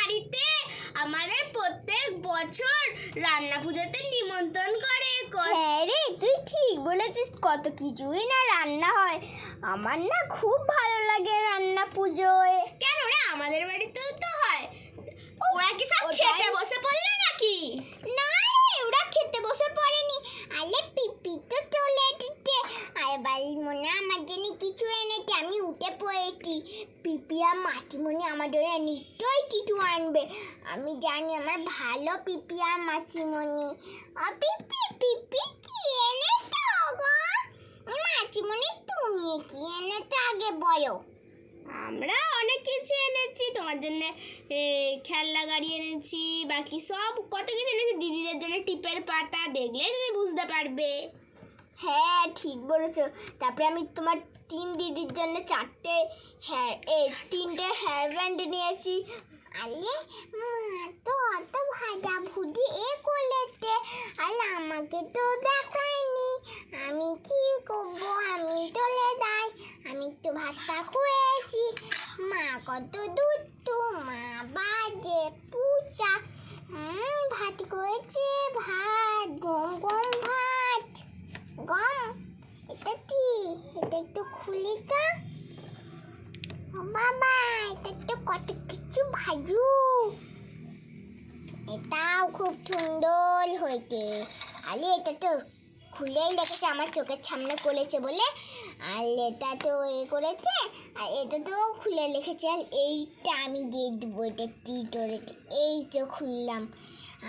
বাড়িতে আমাদের প্রত্যেক বছর রান্না পুজোতে নিমন্ত্রণ করে। হ্যাঁ রে, তুই ঠিক বলেছিস, কত কিছুই না রান্না হয়। আমার না খুব ভালো লাগে রান্না পুজোয়। কেন রে, আমাদের বাড়িতেও তো হয়। ওরা কি সব খেতে বসে পড়লো নাকি? না রে, ওরা খেতে বসে পড়েনি। আরে পিপি তো চলে এসেছে, আর বাড়ির মনে আমার জন্য কিছু এনেছে। আমি উঠে পড়েছি। পিপি আর মাসিমণি আমার জন্য নিশ্চয়ই কিছু আনবে। আমি জানি আমার ভালো পিপি আর মাসিমণি। পিপি পিপি কি এনেছো গো? মাসিমণি তুমি কি এনেছো আগে বলো। আমরা অনেক কিছু এনেছি তোমার জন্য, খেলনা গাড়ি এনেছি, বাকি সব কত কিছু এনেছি। দিদিদের জন্য টিপের পাতা, দেখলে তুমি বুঝতে পারবে। হ্যাঁ ঠিক বলেছো। তারপরে আমি তোমার 3 দিদির জন্য 4টে তিনটে হেয়ার ব্যান্ড নিয়েছি। আরে মা তো অত ভাজা ভুজি করলেতে, আর আমাকে তো দেখায়নি। আমি কি করবো, আমি চলে যাই। আমি একটু ভাতটা খুঁয়েছি। মা কত দূর তো, মা বাজে পূজা। ভাত করেছে, ভাত গম গম ভাত গম। এটা কি? এটা একটু খুলি তো। ও বাবা, এটা তো কত কিছু ভাজু। এটাও খুব সুন্দর হয়েছে। আরে এটা তো খুলেই লেগেছে, আমার চোখের সামনে করেছে বলে। আর এটা তো করেছে, আর এটা তো খুলে লিখেছে। আর এইটা আমি দিয়ে দেবো, এটা কি করেছে। এই তো খুললাম।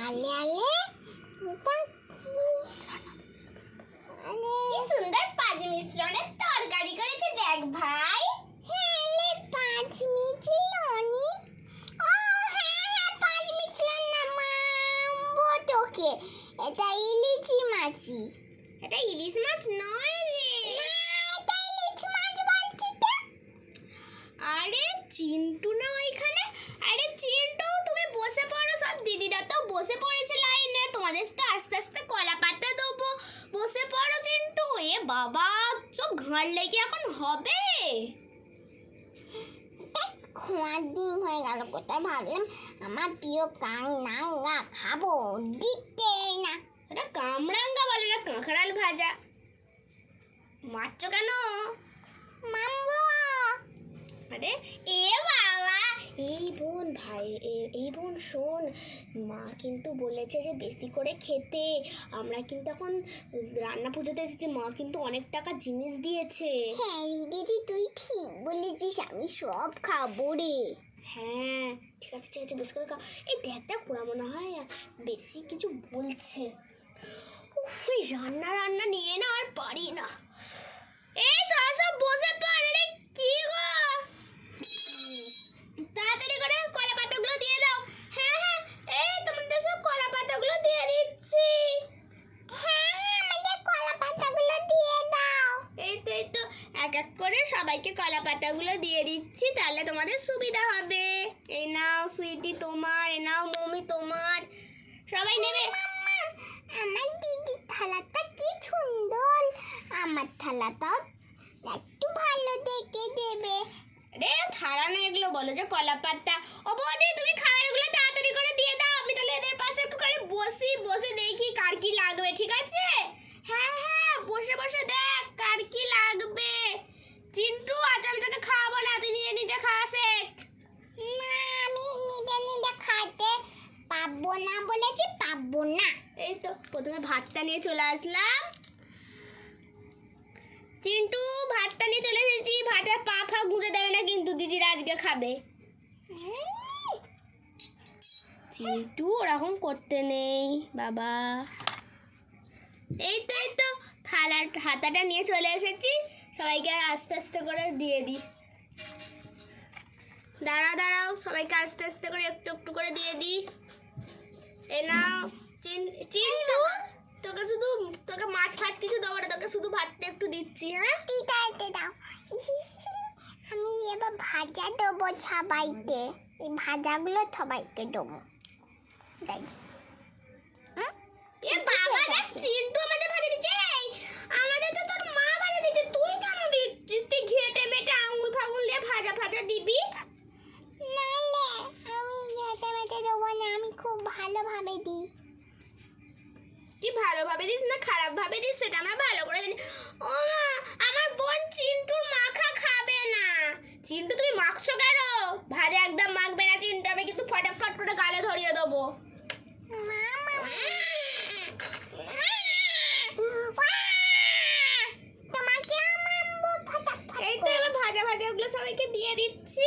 আলে আলে এটা কি? কি সুন্দর পাঁচ মিশ্রণের তরকারি করেছে দেখ ভাই। হ্যাঁ, 5 মিশালি। ও হ্যাঁ, 5 মিশাল না মামবো তোকে। এটা ইলিশি মাছি। এটা ইলিশ মাছ নয় রে। এটা ইলিশ মাছ বলছি তো। আরে চিন্টু না ওইখানে। আরে চিন্টু, তুমি বসে পড়ো। সব দিদিরা তো বসে পড়েছে লাইনে, তোমাদের তো আস্তে আস্তে কলা পাতা দেবো। বসে পড়ো চিন্টু। এ বাবা, সব ঘাড়লে কি এখন হবে? খোঁয়ার ডিম হয়ে গেল। কোথায় ভাবলাম আমার প্রিয় কাংনাঙ্গা খাবো, দিতে না। এটা কামরাঙ্গা বলে না, কাঁকড়াল ভাজা। মারছো কেন? মামবো। আরে এ বাবা, এই বোন ভাই, এই বোন শোন, মা কিন্তু বলেছে যে বেশি করে খেতে। আমরা কিন্তু এখন রান্না পুজোতে এসেছি, মা কিন্তু অনেক টাকা জিনিস দিয়েছে। হ্যাঁ দিদি, তুই ঠিক বলেছিস, আমি সব খাবো রে। হ্যাঁ ঠিক আছে ঠিক আছে, বেশি করে খাও। এই দেখ ওরা মনে হয় বেশি কিছু বলছে। উফ, এই রান্না রান্না নিয়ে না আর পারি না। এই তোরা সব বসে পড় রে। কি গো, তাড়াতাড়ি করে কলা পাতাগুলো দিয়ে দাও। হ্যাঁ হ্যাঁ, এই তোমাদের সব কলা পাতাগুলো দিয়ে দিচ্ছি। হ্যাঁ, আমাদের কলা পাতাগুলো দিয়ে দাও। এই তো এক এক করে সবাইকে কলা পাতাগুলো দিয়ে দিচ্ছি, তাহলে তোমাদের সুবিধা হবে। এই নাও সুইটি তোমার, এই নাও মমি তোমার, সবাই নেবে। মাম্মা, আমার দিদির থালাটা কি সুন্দর। আমার থালাটাও একটু ভালো দেখে দেবে। রে থালা না, এগুলো বলো যে কলা পাতা। ও বৌদি, তুমি খাবারগুলো তাড়াতাড়ি করে দিয়ে দাও। আমি তাহলে এদের পাশে একটু করে বসে দেখি কার কি লাগবে, ঠিক আছে? হ্যাঁ হ্যাঁ, বসে বসে দেখ কার কি লাগবে। চিন্টু, আজ আমি তোকে খাওয়াবো না, তুই নিজে নিজে খাওয়া শেখ। না, আমি নিজে নিজে খাইতে পাবো না বলেছি, পাবো না। এই তো প্রথমে ভাতটা নিয়ে চলে আসলাম। চিন্টু, ভাতটা নিয়ে চলে এসেছি। ভাতের পা ফা গুঁড়ে দেবে না কিন্তু, দিদিরা আজকে খাবে। চিন্টু, ওরকম করতে নেই বাবা। এই তো থালার হাতাটা নিয়ে চলে এসেছি। সবাইকে আস্তে আস্তে করে দিয়ে দিই। দাঁড়াও, সবাইকে আস্তে আস্তে করে একটু একটু করে দিয়ে দিই। এ নাও চিন্টু, তোকে মাছ ফাছ কিছু দেবো না, তোকে শুধু ভাতটা একটু দিচ্ছি। হ্যাঁ ঠিক আছে, দাও। আমি এবার ভাজা দেবো সবাইকে। এই ভাজাগুলো সবাইকে দেবো। তাই এ বাবা, দেখ চিন্টু আমাদের ভাজা দিচ্ছে। এই, আমাদের তো তোর মা ভাজা দিচ্ছে, তুই কেন দিচ্ছিস? তুই ঘেটে মেটে আঙুল ফাঙুল দিয়ে ভাজা দিবি। নালে আমি যেতে ভালোভাবে দিই। তুই ভালোভাবে দিস না খারাপ ভাবে দিস সেটা আমরা ভালো করে জানি। ও মা, আমার বোন চিন্টুর মাখা খাবে না। চিন্টু তুমি মাখছো কেন? ভাজা একদম মাখবে না চিন্টু, আমি কিন্তু ফটাফট করে গালে ধরিয়ে দেবো। এই তো এবার ভাজা ভাজা ওগুলো সবাইকে দিয়ে দিচ্ছি।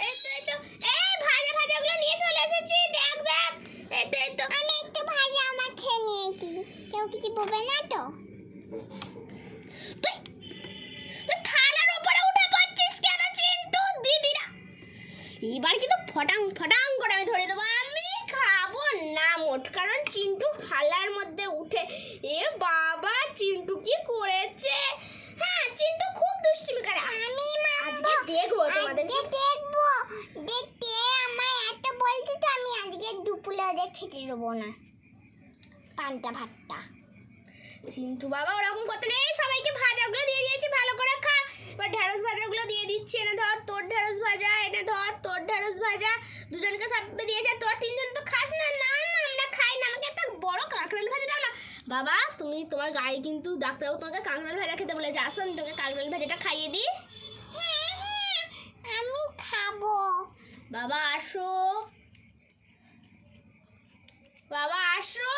এই তো এই ভাজা ভাজা ওগুলো নিয়ে চলে এসেছি, দেখ দেখ। এই তো আমি একটু ভাজা আমার খেয়ে নিয়েছি, কেউ কিছু বলবে না তো? তুই তুই থালার উপরে উঠে পড়ছিস কেন চিন্টু? দিদিরা এবার কিন্তু ফটাং ফটাং করে আমি ধরে দেবো। আমি খাবো না মোট, কারণ চিন্টু থালার মধ্যে উঠে। এ বাবা, চিন্টু কি করেছে? হ্যাঁ, চিন্টু খুব দুষ্টুমি করে। আমি আজকে দেখবো তোমাদের। আজকে দেখবো, দেখতে আমার এত বলছি তো আমি আজকে দুপুরে ওদের খেতে দেবো না পান্তা ভাতটা। চিন্টু বাবা ওরকম করতে নেই, সবাইকে ভাজাগুলো দিয়ে দিয়েছি, ভালো করে খা। এবার ঢেঁড়স ভাজাগুলো দিয়ে দিচ্ছি, এনে ধর তোর ঢেঁড়স ভাজা, এনে ধর তোর ঢেঁড়স ভাজা। দুজনকে সব দিয়েছে, তোর তিনজন তো খাস না। না না, আমরা খাই না, আমাকে একটা বড় কাঁকরোল ভাজা দাও না। বাবা, তুমি তোমার গায়ে কিন্তু ডাক্তারবাবু তোমাকে কাঁকরোল ভাজা খেতে বলেছে, আসো আমি তোকে কাঁকরোল ভাজাটা খাইয়ে দিই। হ্যাঁ হ্যাঁ, আমি খাবো। বাবা আসো, বাবা আসো।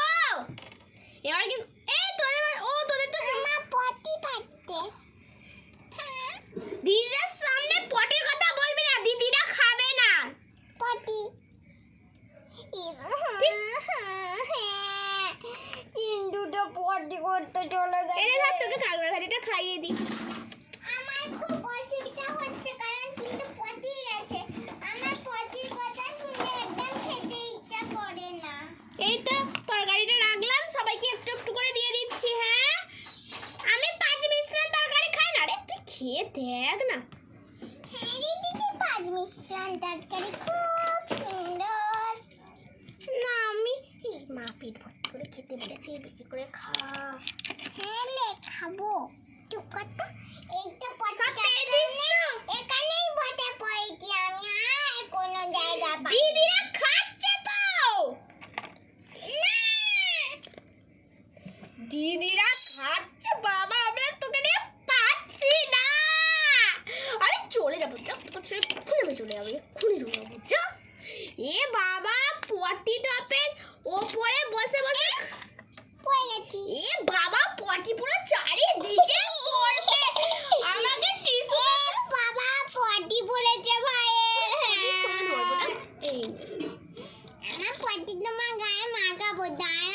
এবার কিন্তু এই তোদের তো আমার পটি পাচ্ছে। দিদিদের সামনে পটির কথা বলবি না, দিদিরা খাবে না। পটি চিন্টুটা পটি করতে চলে এনে ধর গেছে। তোকে কাঁকড়া ভাজিটা খাইয়ে দিই। আমার খুব অসুবিধা হচ্ছে কারণ কিন্তু পটি গেছে। আমার পটির কথা শুনে একদম খেতে ইচ্ছা করে না। এই তো তরকারিটা রাখলাম, সবাইকে একটু একটু করে দিয়ে দিচ্ছি। হ্যাঁ, আমি পাঁচ মিশ্রণ তরকারি খাই না রে, তুই খেয়ে দেখ না। হ্যাঁ রে দিদি, পাঁচ মিশ্রণ তরকারি খুব সুন্দর। না, আমি এই মা পেট ভর্তি করে খেতে বলেছি, বেশি করে খা। হ্যাঁ লে, খাবো। তুই কত এই তো সব পেয়েছিস তো? এখানেই বসে পড়েছি আমি, আর কোনো জায়গা পাই দিদিরা খাচ্ছে তো। দিদিরা খাচ্ছে বাবা, আমি আর তোকে নিয়ে পাচ্ছি না। আমি চলে যাবো, এক্ষুনি আমি চলে যাবো, এক্ষুনি চলে যাবো যা। এ বাবা, পটি টপের ওপরে বসে বসে পড়ে গেছি। এ বাবা, পটি পুরো চারিদিকে পড়বে। আমাকে টিস্যু বাবা, পটি পড়েছে ভাইয়ের। এই আমার পটি তোমার গায়ে মাখাবো, দাঁড়া।